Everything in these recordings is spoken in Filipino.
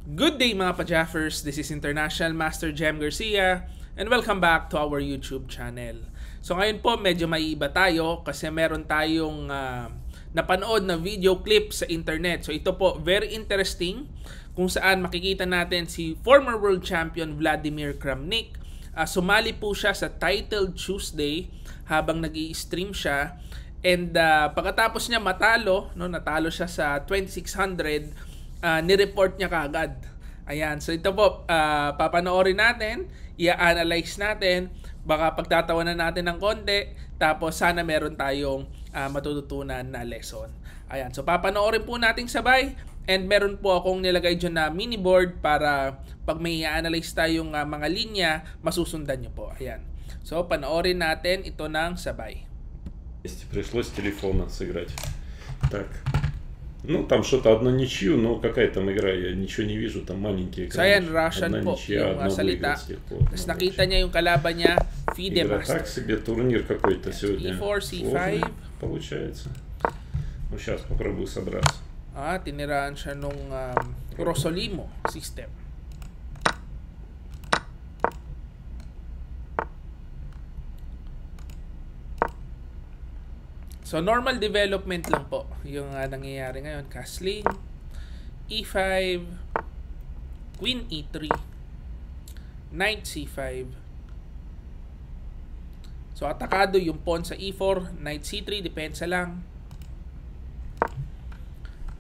Good day mga pa-Jaffers, this is International Master Jem Garcia and welcome back to our YouTube channel. So ngayon po medyo maiiba tayo kasi meron tayong napanood na video clip sa internet. So ito po very interesting kung saan makikita natin si former world champion Vladimir Kramnik. Sumali po siya sa Titled Tuesday habang nag-i-stream siya and pagkatapos niya natalo siya sa 2600. Ni-report niya kaagad. Ayan. So ito po, papanoorin natin, i-analyze natin, baka pagtatawanan natin ng konti, tapos sana meron tayong matututunan na lesson. Ayan. So papanoorin po natin sabay and meron po akong nilagay dyan na mini board para pag may i-analyze tayong mga linya, masusundan nyo po. Ayan. So panoorin natin ito ng sabay. Пришлось телефона сыграть. Так. Ну, там что-то одна ничью, но какая там игра, я ничего не вижу, там маленькие экраны. So ayan, Russian одна po ничья, yung salita. пор, Tapos nakita niya yung kalaban niya, FIDE игра Master. так себе, турнир какой-то сегодня. E4, C5. Сложный получается. Ну, сейчас попробую собраться. Tiniraan siya nung Rosolimo system. So normal development lang po yung nangyayari ngayon. Castling, E5, Queen E3, Knight C5. So atakado yung pawn sa E4, Knight C3, depensa lang.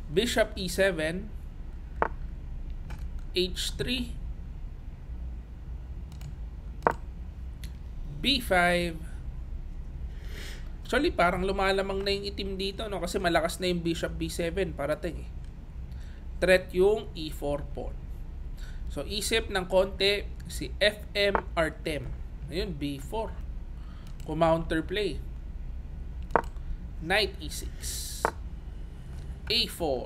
Bishop E7, H3, B5. Actually, parang lumalamang na yung itim dito, no? Kasi malakas na yung Bishop B7 parating eh. Threat yung E4 pawn. So, isip ng konti si FM Artem. Ayun, B4. Counter play. Knight E6. A4.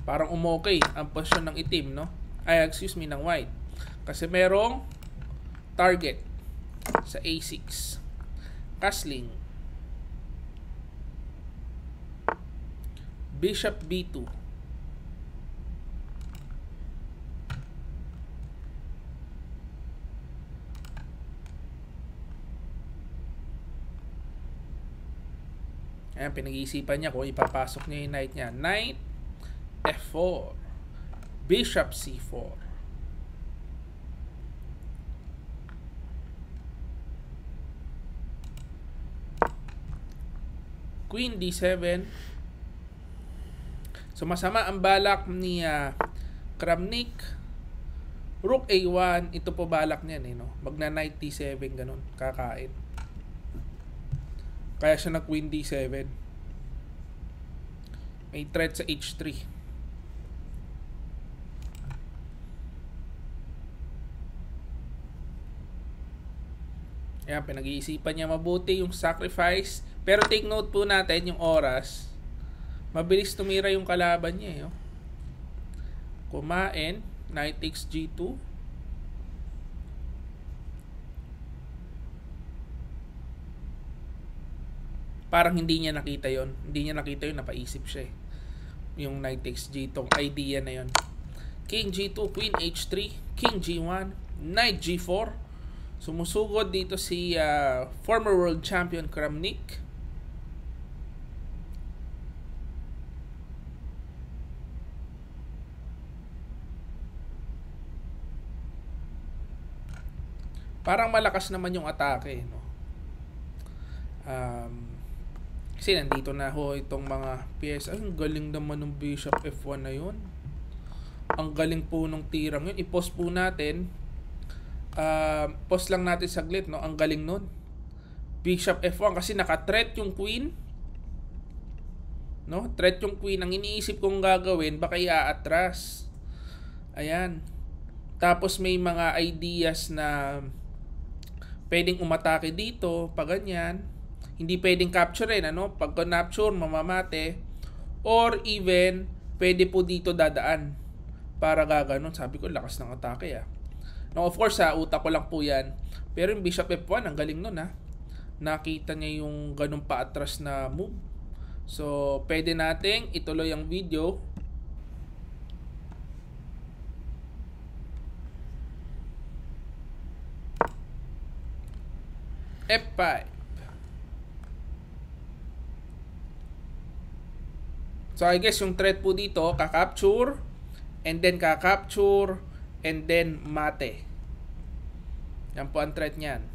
Parang umokay ang posisyon ng itim, no? Ng white. Kasi merong target sa A6. Castling. Bishop B2. Ayan, pinag-iisipan niya kung ipapasok niya yung knight niya. Knight F4. Bishop C4. Queen D7. So masama ang balak ni Kramnik. Rook A1, ito po balak niyan eh, no? Magna Knight D7 ganun, kakain. Kaya siya na Queen D7. May threat sa H3. Ayan, pinag-iisipan niya mabuti yung sacrifice. Pero take note po natin yung oras. Mabilis tumira yung kalaban niya. Kumain. Knight takes G2. Parang hindi niya nakita yon. Hindi niya nakita yun. Napaisip siya eh. Yung Knight takes G2. Idea na yon. King G2. Queen H3. King G1. Knight G4. Sumusugod dito si former world champion Kramnik. Parang malakas naman yung atake, no? Kasi nandito na ho itong mga PS. Ay, ang galing naman ng Bishop F1 na yun. Ang galing po ng tirang yun. I-pause po natin. Pause lang natin saglit, no? Ang galing nun. Bishop F1 kasi naka-threat yung queen. No? Threat yung queen. Ang iniisip kong gagawin, baka i-atras. Ayan. Tapos may mga ideas na pwedeng umatake dito, pag ganyan. Hindi pwedeng capturein, ano? Pag capture, mamamate. Or even, pwede po dito dadaan. Para gaganon. Sabi ko, lakas ng atake, No, of course, utak ko lang po yan. Pero yung Bishop F1, ang galing nun, Nakita niya yung ganun paatras na move. So, pwede nating ituloy ang video. F5. So I guess yung threat po dito, kakapture, and then kakapture, and then mate. Yan po ang threat niyan.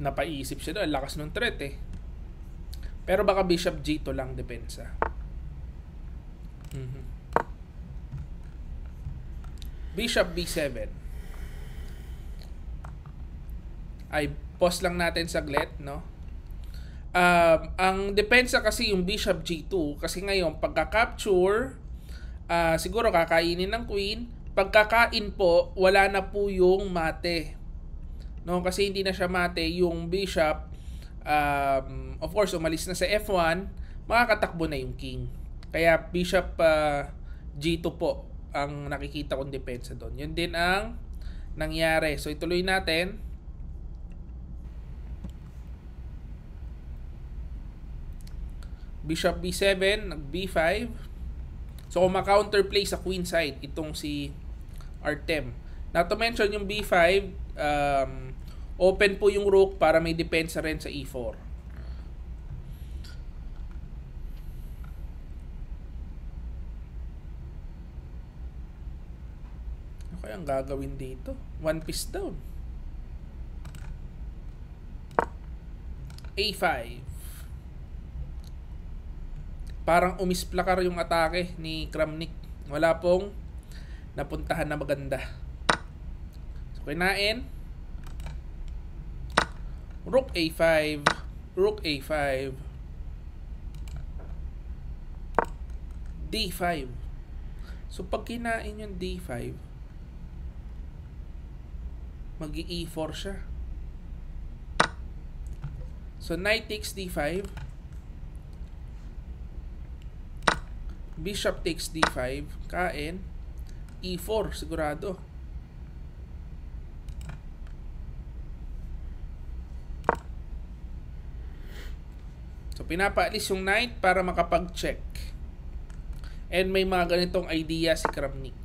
Napaisip siya doon, lakas ng threat eh. Pero baka bishop g2 lang depensa. Bishop b7. Ay, pause lang natin saglit, no? Ang depensa kasi yung bishop g2 kasi ngayon pagka-capture, siguro kakainin ng queen. Pagkakain po, wala na po yung mate. No, kasi hindi na siya mate yung bishop. Of course, umalis na sa F1, makakatakbo na yung king. Kaya bishop G2 po ang nakikita kong depensa doon. Yun din ang nangyari. So ituloy natin. Bishop B7, nag B5. So kung ma-counterplay sa queen side itong si Artem. Not to mention yung B5, open po yung rook para may depensa rin sa E4. Ano kaya ang gagawin dito? One piece down. A5. Parang umisplakar yung atake ni Kramnik. Wala pong napuntahan na maganda. So kinain. Rook A5, Rook A5, D5. So pag kinain yung D5, mag-E4 siya. So knight takes D5, bishop takes D5, kain, E4 sigurado. So, pinapaalis yung knight para makapag-check. And may mga ganitong idea si Kramnik.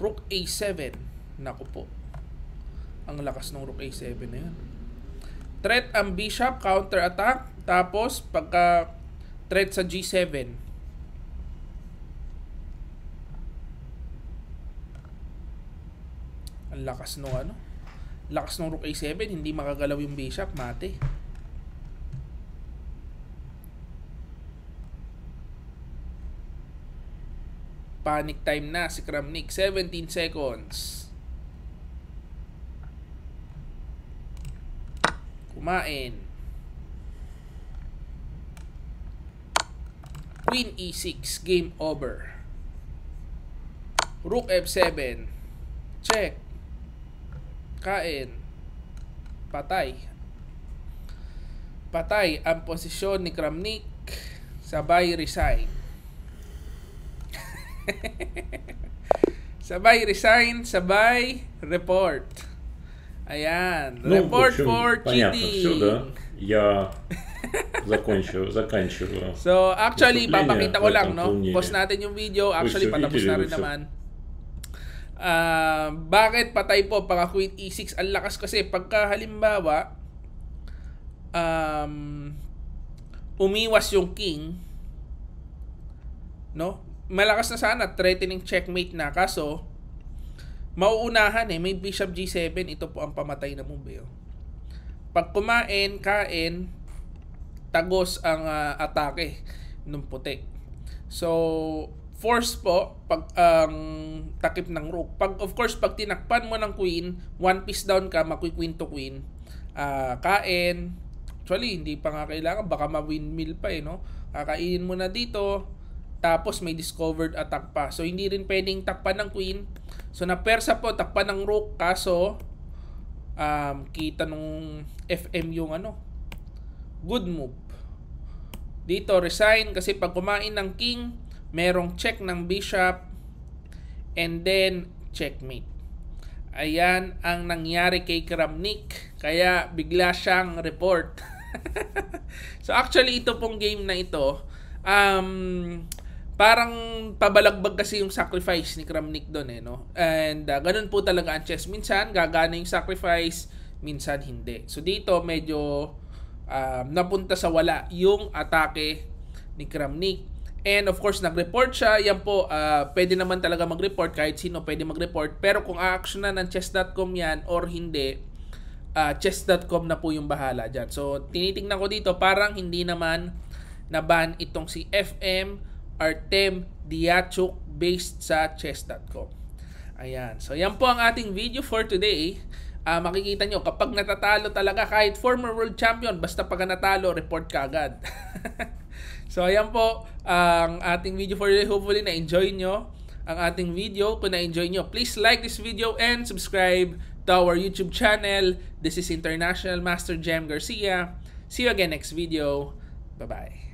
Rook A7. Naku po. Ang lakas ng Rook A7 na yan. Threat ang bishop, counter-attack. Tapos, pagka threat sa G7. Ang lakas ng ano? Lakas ng Rook A7. Hindi makagalaw yung bishop. Mate. Panic time na si Kramnik. 17 seconds. Kumain. Queen E6. Game over. Rook F7. Check. Kain. Patay. Patay ang posisyon ni Kramnik. Sabay resign. Sabay resign, sabay report. Ayan. Report for cheating. Все, да? Я заканчиваю. So, actually, papakita ko lang, no? Pause natin yung video. Actually, patapos na rin naman. Bakit patay po pagka Queen E6? Ang lakas kasi pagka halimbawa umiwas yung king, no? Malakas na sana, threatening checkmate na, kaso mauunahan may bishop G7, ito po ang pamatay na move. Pag kumain, kain, tagos ang atake ng puti. So force po pag takip ng rook. Of course, pag tinakpan mo ng queen, one piece down ka, queen to queen, kain. Actually, hindi pa nga kailangan, baka ma-windmill pa no? Kakainin mo na dito. Tapos may discovered attack pa. So hindi rin pwedeng takpan ng queen. So na persa po, takpan ng rook. Kaso kita nung FM yung good move. Dito resign kasi pag kumain ng king, merong check ng bishop and then checkmate. Ayan ang nangyari kay Kramnik. Kaya bigla siyang report. So actually ito pong game na ito, parang pabalagbag kasi yung sacrifice ni Kramnik doon no. And ganun po talaga ang chess. Minsan gagana yung sacrifice, minsan hindi. So dito medyo napunta sa wala yung atake ni Kramnik. And of course, nag-report siya. Yan po, pwede naman talaga mag-report. Kahit sino pwede mag-report. Pero kung a-actionan ng chess.com yan or hindi, chess.com na po yung bahala dyan. So, tinitingnan ko dito, parang hindi naman na-ban itong si FM Artem Diachuk based sa chess.com. Ayan. So, yan po ang ating video for today. Makikita nyo, kapag natatalo talaga, kahit former world champion, basta pag natalo, report ka agad. So, ayan po ang ating video for today. Hopefully, na-enjoy nyo ang ating video. Kung na-enjoy nyo, please like this video and subscribe to our YouTube channel. This is International Master Jem Garcia. See you again next video. Bye-bye.